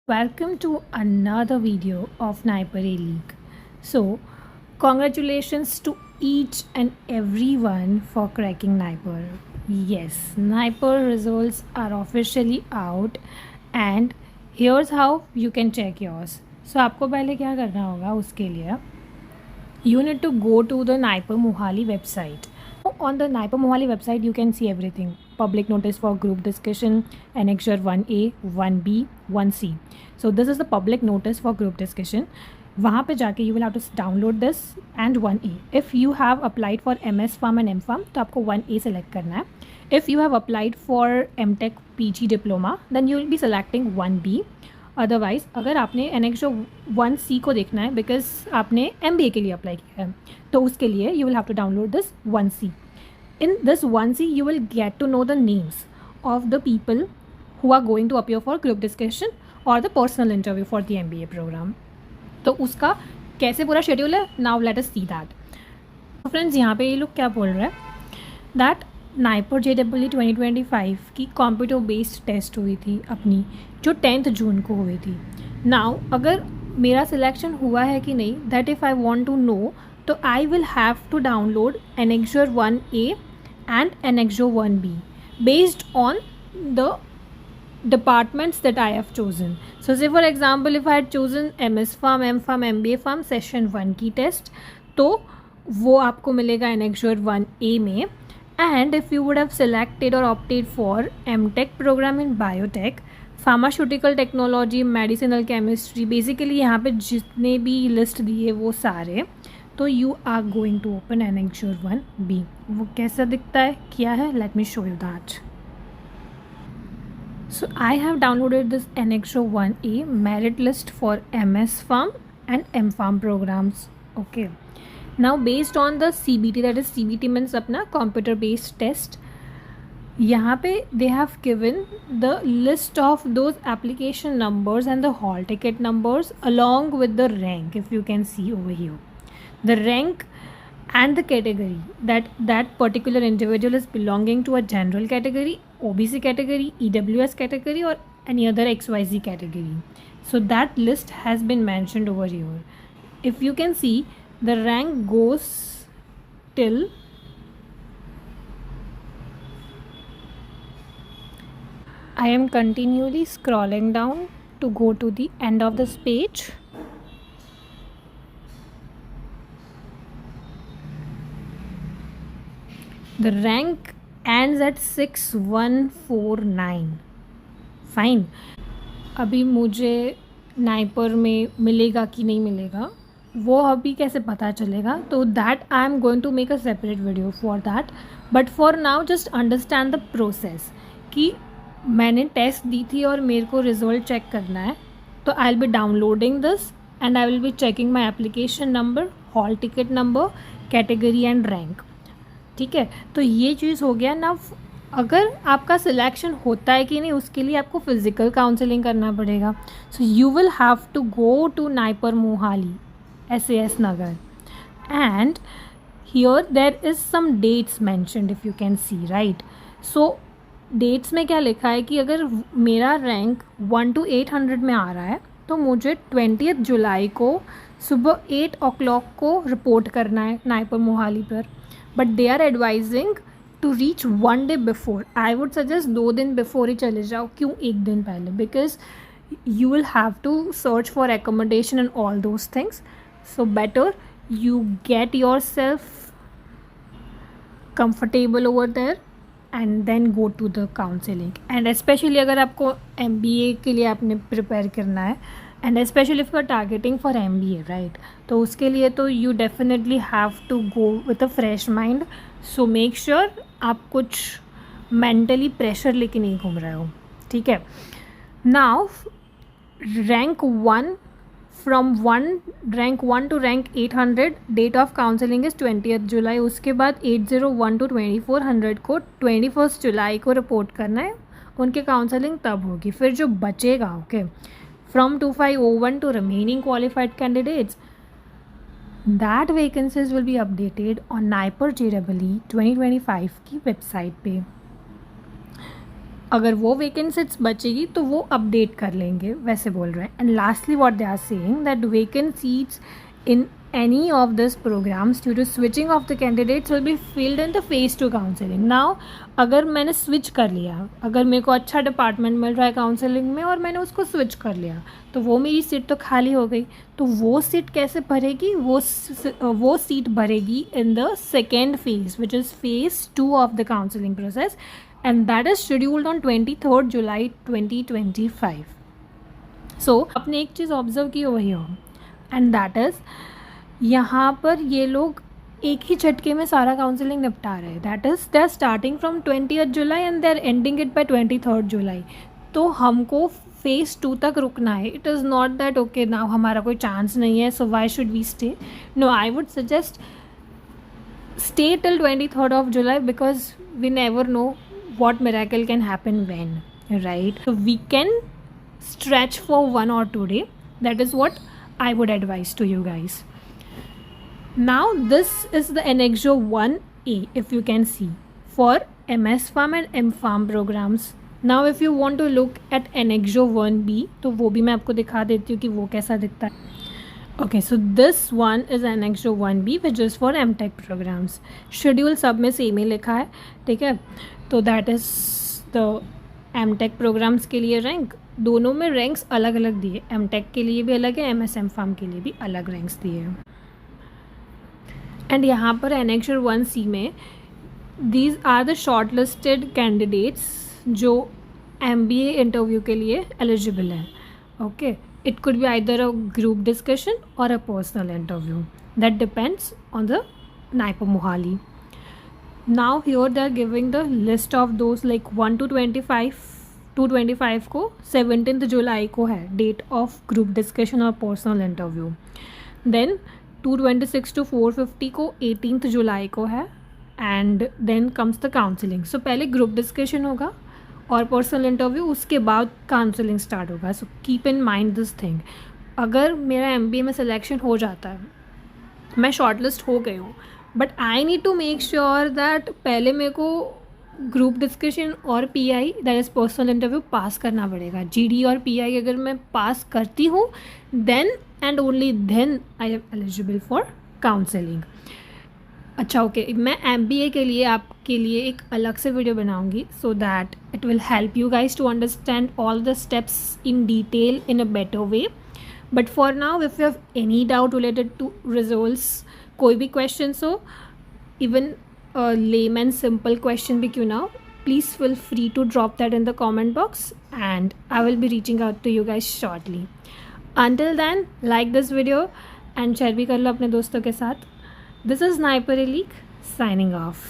Welcome to another video of Naipur League. So, congratulations to each and everyone for cracking Naipur. Yes, Naipur results are officially out and here's how you can check yours. So, आपको पहले क्या करना होगा उसके लिए you need to go to the Naipur Mohali website. On the Naipur Mohali website, you can see everything. Public notice for group discussion, Annexure 1A, 1B, 1C. So this is the public notice for group discussion. वहाँ पे जाके you will have to download this and 1A. If you have applied for MS Pharm and M Pharm, तो आपको 1A select करना है. If you have applied for MTech PG diploma, then you will be selecting 1B. Otherwise अगर आपने एनेक्सो 1C को देखना है because आपने MBA के लिए अप्लाई किया है तो उसके लिए you will have to download this 1C. In this 1C you will get to know the names of the people who are going to appear for group discussion or the personal interview for the MBA program. तो उसका कैसे पूरा schedule है, now let us see that. Friends यहाँ पे ये लोग क्या बोल रहे हैं दैट नाइपर JEE 2025 की कंप्यूटर बेस्ड टेस्ट हुई थी अपनी जो 10th जून को हुई थी. नाउ अगर मेरा सिलेक्शन हुआ है कि नहीं that if I want to know तो I will have to download Annexure 1A and Annexure 1B based on the departments that I have chosen. So say for example if I had chosen MS Pharm, M Pharm, MBA Pharm Session 1 की test तो वो आपको मिलेगा Annexure 1A में. And if you would have selected or opted for MTech program in biotech, pharmaceutical technology, medicinal chemistry, basically यहाँ पे जितने भी लिस्ट दिए वो सारे, तो you are going to open Annexure 1B. वो कैसा दिखता है क्या है, let me show you that. So I have downloaded this Annexure 1A merit list for MS Pharm and M Pharm programs. Okay. Now based on the CBT, that is CBT means अपना computer based test, यहाँ पे they have given the list of those application numbers and the hall ticket numbers along with the rank. If you can see over here, the rank and the category that particular individual is belonging to a general category, OBC category, EWS category or any other XYZ category. So that list has been mentioned over here. If you can see, the rank goes till I am continually scrolling down to go to the end of this page. The rank ends at 6149. Fine. अभी मुझे NIPER में मिलेगा कि नहीं मिलेगा वो अभी कैसे पता चलेगा, तो that I am going to make a separate video for that. But for now just understand the process कि मैंने टेस्ट दी थी और मेरे को रिजल्ट चेक करना है, तो I will B downloading this and I will be checking my application number, hall ticket number, category and rank. ठीक है, तो ये चीज़ हो गया ना. अगर आपका सिलेक्शन होता है कि नहीं उसके लिए आपको फिजिकल काउंसलिंग करना पड़ेगा. So you will have to go to NIPER Mohali SAS Nagar and here there is some dates mentioned if you can see, right? So dates में क्या लिखा है कि अगर मेरा रैंक 1 to 800 में आ रहा है तो मुझे 20th जुलाई को सुबह 8 o'clock को रिपोर्ट करना है नाइपर मोहाली पर. But they are advising to reach 1 day before. I would suggest 2 दिन बिफोर ही चले जाओ. क्यों 1 दिन पहले? Because you will have to search for accommodation and all those things. So better you get yourself comfortable over there and then go to the counseling. And especially अगर आपको MBA के लिए आपने प्रिपेयर करना है and especially if you are targeting for MBA, right, तो उसके लिए तो you definitely have to go with a fresh mind. So make sure आप कुछ mentally pressure लेके नहीं घूम रहे हो. ठीक है. Now rank 1 from rank 1 to rank 800 date of counseling is 20th जुलाई. उसके बाद 801 to 2400 को 21st जुलाई को रिपोर्ट करना है. उनके काउंसलिंग तब होगी. फिर जो बचेगा okay from 2501 to remaining qualified candidates, that vacancies will be updated on NIPER JEE 2025 की वेबसाइट पे. अगर वो वेकेंट सीट्स बचेगी तो वो अपडेट कर लेंगे, वैसे बोल रहे हैं. And lastly what they are saying that vacant seats in any of these programs due to switching of the candidates will be filled in the phase 2 counseling. Now अगर मैंने switch कर लिया, अगर मेरे को अच्छा डिपार्टमेंट मिल रहा है काउंसलिंग में और मैंने उसको स्विच कर लिया, तो वो मेरी सीट तो खाली हो गई. तो वो सीट कैसे भरेगी? वो सीट भरेगी in the second phase which is phase 2 of the counselling process, and that is scheduled on 23 जुलाई 2025. सो आपने एक चीज़ ऑब्जर्व की वही हो, एंड दैट इज़ यहाँ पर ये लोग एक ही झटके में सारा काउंसलिंग निपटा रहे हैं. That is they are starting from 20th July and they are ending it by 23rd July. तो हमको फेज़ 2 तक रुकना है. It is not that okay now हमारा कोई चांस नहीं है, so why should we stay. No, I would suggest stay till 23rd of July because we never know what miracle can happen when, right? So we can stretch for 1 or 2 days. That is what I would advise to you guys. Now this is the Annexure 1A, if you can see, for MS Pharm and M Pharm programs. Now if you want to look at Annexure 1B, तो वो भी मैं आपको दिखा देती हूँ कि वो कैसा दिखता है. Okay, so this one is Annexure 1B which is for MTech programs. Schedule सब में सेम ही लिखा है, ठीक है. तो that is the MTech programs के लिए रैंक. दोनों में रैंक्स अलग अलग दिए. MTech के लिए भी अलग है, MSM Pharm के लिए भी अलग रैंक्स दिए हैं. एंड यहाँ पर Annexure 1C में these are the shortlisted candidates जो MBA इंटरव्यू के लिए एलिजिबल हैं. Okay, it could be either a group discussion or a personal interview. That depends on the NIPER Mohali. Now here they are giving the list of those like 1 to 25. 225 को 17th जुलाई को है date of group discussion और personal interview. Then 226 to 450 को 18th जुलाई को है, and then comes the counselling. So पहले ग्रुप डिस्कशन होगा और पर्सनल इंटरव्यू, उसके बाद काउंसलिंग स्टार्ट होगा. So keep in mind this thing. अगर मेरा MBA में सिलेक्शन हो जाता है, मैं शॉर्टलिस्ट हो गई हूँ, but I need to make sure that पहले मेरे को ग्रुप डिस्कशन और PI that is personal interview pass करना पड़ेगा. GD और PI अगर मैं पास करती हूँ, then and only then I am eligible for counselling. अच्छा, ओके, मैं MBA के लिए आपके लिए एक अलग से वीडियो बनाऊंगी, so that it will help you guys to understand all the steps in detail in a better way. But for now if you have any doubt related to results, कोई भी क्वेश्चन हो, even layman simple question भी क्यों ना हो, please feel free to drop that in the comment box and I will be reaching out to you guys shortly. Until then, like this video and share भी कर लो अपने दोस्तों के साथ. This is Sniper Elite signing off.